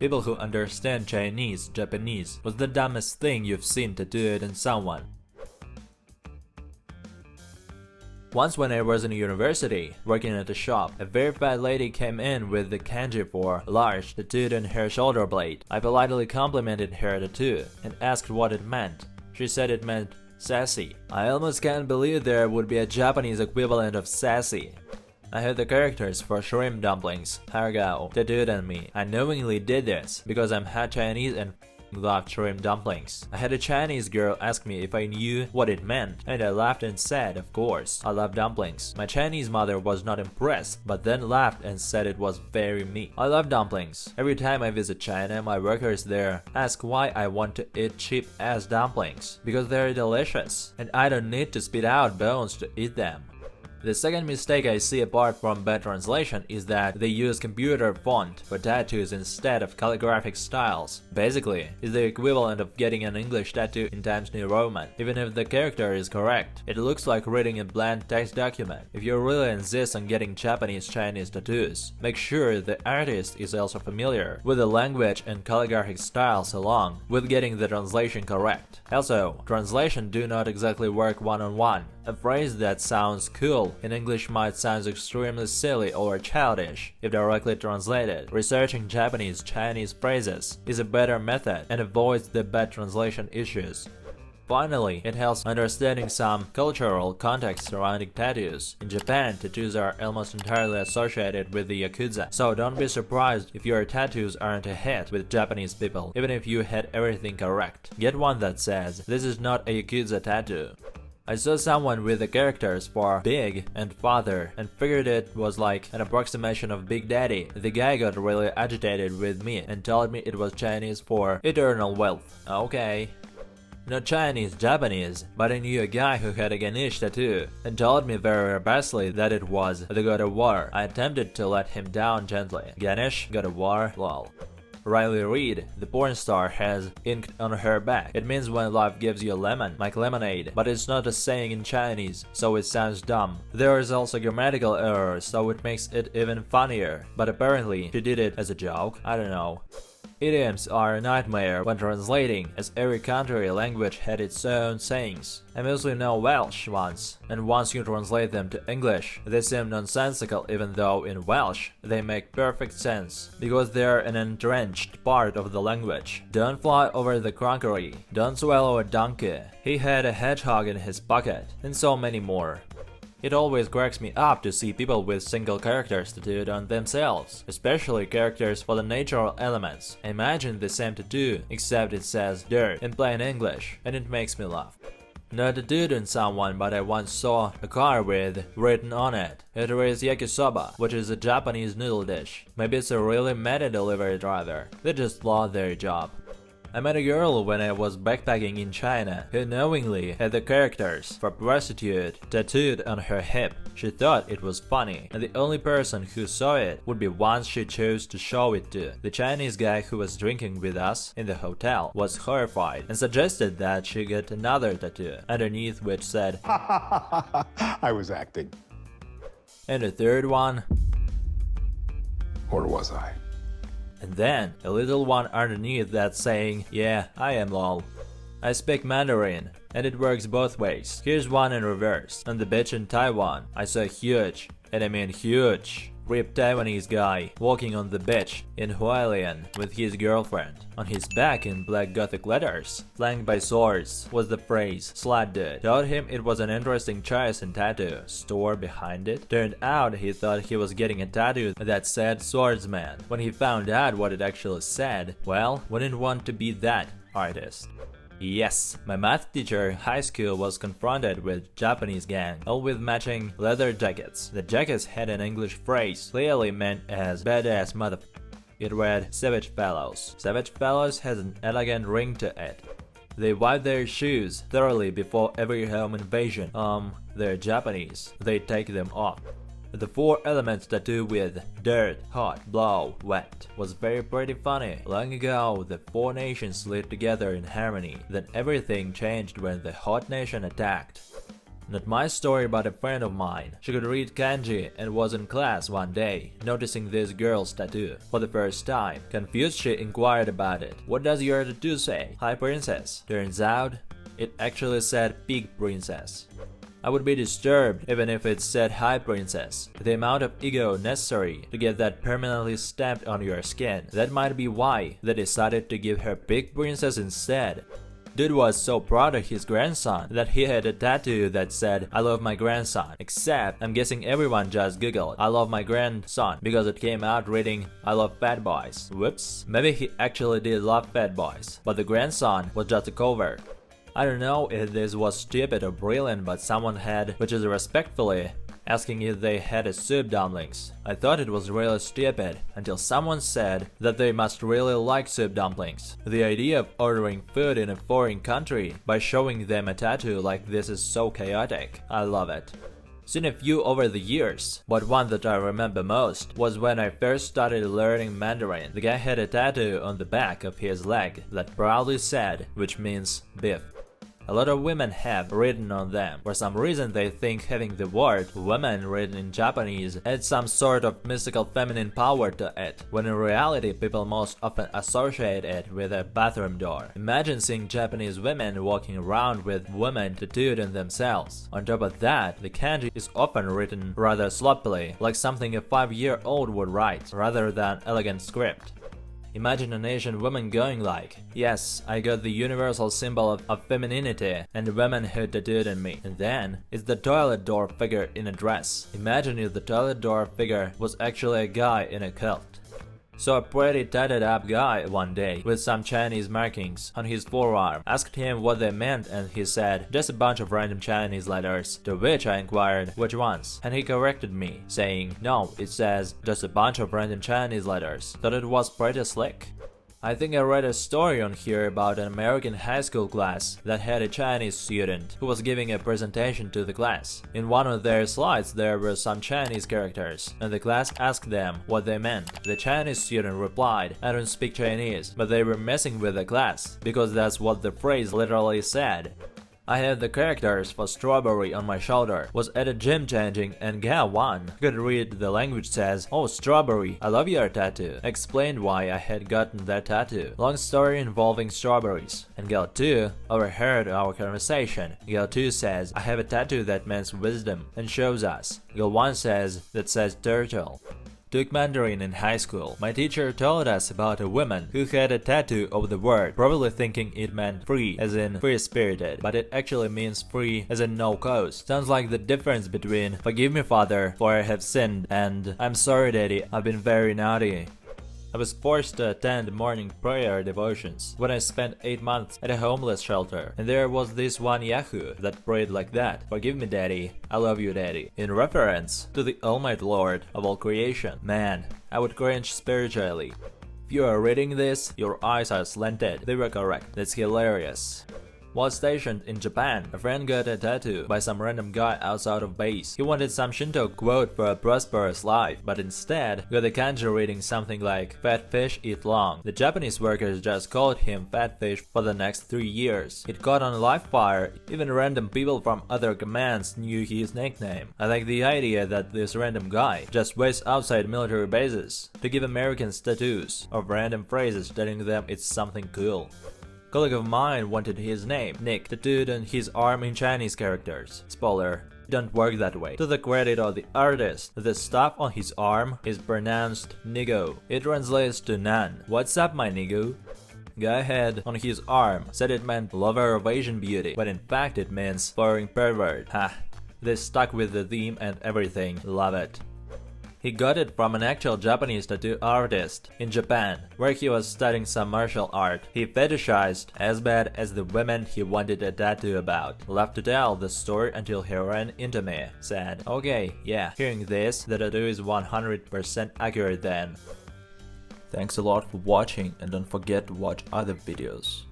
People who understand Chinese, Japanese, what's the dumbest thing you've seen tattooed on someone? Once when I was in university, working at a shop, a very fat lady came in with the kanji for large tattooed on her shoulder blade. I politely complimented her tattoo and asked what it meant. She said it meant sassy. I almost can't believe there would be a Japanese equivalent of sassy. I had the characters for shrimp dumplings, hargao, tattooed on me. I knowingly did this because I'm half Chinese and loved shrimp dumplings. I had a Chinese girl ask me if I knew what it meant, and I laughed and said, of course, I love dumplings. My Chinese mother was not impressed, but then laughed and said it was very me. I love dumplings. Every time I visit China, my workers there ask why I want to eat cheap-ass dumplings. Because they're delicious, and I don't need to spit out bones to eat them. The second mistake I see apart from bad translation is that they use computer font for tattoos instead of calligraphic styles. Basically, it's the equivalent of getting an English tattoo in Times New Roman. Even if the character is correct, it looks like reading a blank text document. If you really insist on getting Japanese Chinese tattoos, make sure the artist is also familiar with the language and calligraphic styles along with getting the translation correct. Also, translation do not exactly work one-on-one. A phrase that sounds cool in English might sound extremely silly or childish if directly translated. Researching Japanese Chinese phrases is a better method and avoids the bad translation issues. Finally, it helps understanding some cultural context surrounding tattoos. In Japan, tattoos are almost entirely associated with the Yakuza, so don't be surprised if your tattoos aren't a hit with Japanese people, even if you had everything correct. Get one that says, "This is not a Yakuza tattoo." I saw someone with the characters for Big and Father and figured it was like an approximation of Big Daddy. The guy got really agitated with me and told me it was Chinese for eternal wealth. Okay. Not Chinese, Japanese, but I knew a guy who had a Ganesh tattoo and told me very robustly that it was the god of war. I attempted to let him down gently. Ganesh, god of war, lol. Riley Reid, the porn star, has ink on her back. It means when life gives you a lemon, like lemonade, but it's not a saying in Chinese, so it sounds dumb. There is also grammatical error, so it makes it even funnier, but apparently she did it as a joke, I don't know. Idioms are a nightmare when translating, as every country language had its own sayings. I mostly know Welsh ones, and once you translate them to English, they seem nonsensical even though in Welsh they make perfect sense, because they're an entrenched part of the language. Don't fly over the crockery, don't swallow a donkey, he had a hedgehog in his pocket, and so many more. It always cracks me up to see people with single characters tattooed on themselves, especially characters for the natural elements. Imagine the same tattoo, except it says dirt in plain English, and it makes me laugh. Not tattooed on someone, but I once saw a car with written on it, "It is yakisoba," which is a Japanese noodle dish. Maybe it's a really mad delivery driver. They just love their job. I met a girl when I was backpacking in China who knowingly had the characters for prostitute tattooed on her hip. She thought it was funny, and the only person who saw it would be one she chose to show it to. The Chinese guy who was drinking with us in the hotel was horrified and suggested that she get another tattoo, underneath which said, I was acting. And a third one. Or was I? And then a little one underneath that saying, "Yeah, I am lol." I speak Mandarin, and it works both ways. Here's one in reverse. On the beach in Taiwan, I saw a huge, and I mean huge, ripped Taiwanese guy walking on the beach in Hualien with his girlfriend. On his back in black gothic letters, flanked by swords, was the phrase "Slut Dude." Told him it was an interesting choice in tattoo store behind it. Turned out he thought he was getting a tattoo that said swordsman. When he found out what it actually said, well, wouldn't want to be that artist. Yes, my math teacher in high school was confronted with Japanese gang, all with matching leather jackets. The jackets had an English phrase, clearly meant as badass motherfucker. It read, "Savage fellows." Savage fellows has an elegant ring to it. They wipe their shoes thoroughly before every home invasion. They're Japanese. They take them off. The 4 elements tattoo with dirt, hot, blow, wet was very pretty funny. Long ago, the 4 nations lived together in harmony. Then everything changed when the hot nation attacked. Not my story, but a friend of mine. She could read kanji and was in class one day, noticing this girl's tattoo for the first time. Confused, she inquired about it. "What does your tattoo say?" "Hi, princess." Turns out, it actually said "Pig Princess." I would be disturbed even if it said "Hi, princess." The amount of ego necessary to get that permanently stamped on your skin. That might be why they decided to give her Pig Princess instead. Dude was so proud of his grandson that he had a tattoo that said, "I love my grandson." Except, I'm guessing everyone just googled, "I love my grandson," because it came out reading, "I love fat boys." Whoops. Maybe he actually did love fat boys, but the grandson was just a cover. I don't know if this was stupid or brilliant, but someone had, which is respectfully, asking if they had a soup dumplings. I thought it was really stupid, until someone said that they must really like soup dumplings. The idea of ordering food in a foreign country by showing them a tattoo like this is so chaotic. I love it. Seen a few over the years, but one that I remember most was when I first started learning Mandarin. The guy had a tattoo on the back of his leg that proudly said, which means beef. A lot of women have written on them. For some reason they think having the word woman written in Japanese adds some sort of mystical feminine power to it, when in reality people most often associate it with a bathroom door. Imagine seeing Japanese women walking around with woman tattooed on themselves. On top of that, the kanji is often written rather sloppily, like something a 5-year-old would write, rather than elegant script. Imagine an Asian woman going like, "Yes, I got the universal symbol of femininity and womanhood tattooed on me." And then, it's the toilet door figure in a dress. Imagine if the toilet door figure was actually a guy in a kilt. So a pretty tatted up guy one day with some Chinese markings on his forearm asked him what they meant, and he said, "Just a bunch of random Chinese letters." To which I inquired, "Which ones?" And he corrected me, saying, "No, it says just a bunch of random Chinese letters." Thought it was pretty slick. I think I read a story on here about an American high school class that had a Chinese student who was giving a presentation to the class. In one of their slides there were some Chinese characters, and the class asked them what they meant. The Chinese student replied, "I don't speak Chinese," but they were messing with the class, because that's what the phrase literally said. I had the characters for strawberry on my shoulder, was at a gym changing, and Gal 1 could read the language says, "Oh, strawberry, I love your tattoo." Explained why I had gotten that tattoo. Long story involving strawberries. And Gal 2 overheard our conversation. Gal 2 says, "I have a tattoo that means wisdom," and shows us. Gal 1 says, "That says turtle." Took Mandarin in high school. My teacher told us about a woman who had a tattoo of the word, probably thinking it meant free, as in free-spirited, but it actually means free, as in no coast. Sounds like the difference between "Forgive me, Father, for I have sinned" and "I'm sorry, Daddy, I've been very naughty." I was forced to attend morning prayer devotions when I spent 8 months at a homeless shelter, and there was this one Yahoo that prayed like that, "Forgive me, Daddy, I love you, Daddy," in reference to the Almighty Lord of all creation. Man, I would cringe spiritually. If you are reading this, your eyes are slanted. They were correct. That's hilarious. While stationed in Japan, a friend got a tattoo by some random guy outside of base. He wanted some Shinto quote for a prosperous life, but instead got a kanji reading something like "Fat fish eat long." The Japanese workers just called him Fat Fish for the next 3 years. It caught on live fire. Even random people from other commands knew his nickname. I like the idea that this random guy just waits outside military bases to give Americans tattoos of random phrases telling them it's something cool. Colleague of mine wanted his name, Nick, tattooed on his arm in Chinese characters. Spoiler, it don't work that way. To the credit of the artist, the stuff on his arm is pronounced Nigo. It translates to none. "What's up, my Nigo?" Guy had on his arm said it meant lover of Asian beauty, but in fact it means foreign pervert. Ha, they stuck with the theme and everything. Love it. He got it from an actual Japanese tattoo artist in Japan, where he was studying some martial art. He fetishized as bad as the women he wanted a tattoo about. Love to tell the story until he ran into me. Said, "Okay, yeah, hearing this, the tattoo is 100% accurate then." Thanks a lot for watching, and don't forget to watch other videos.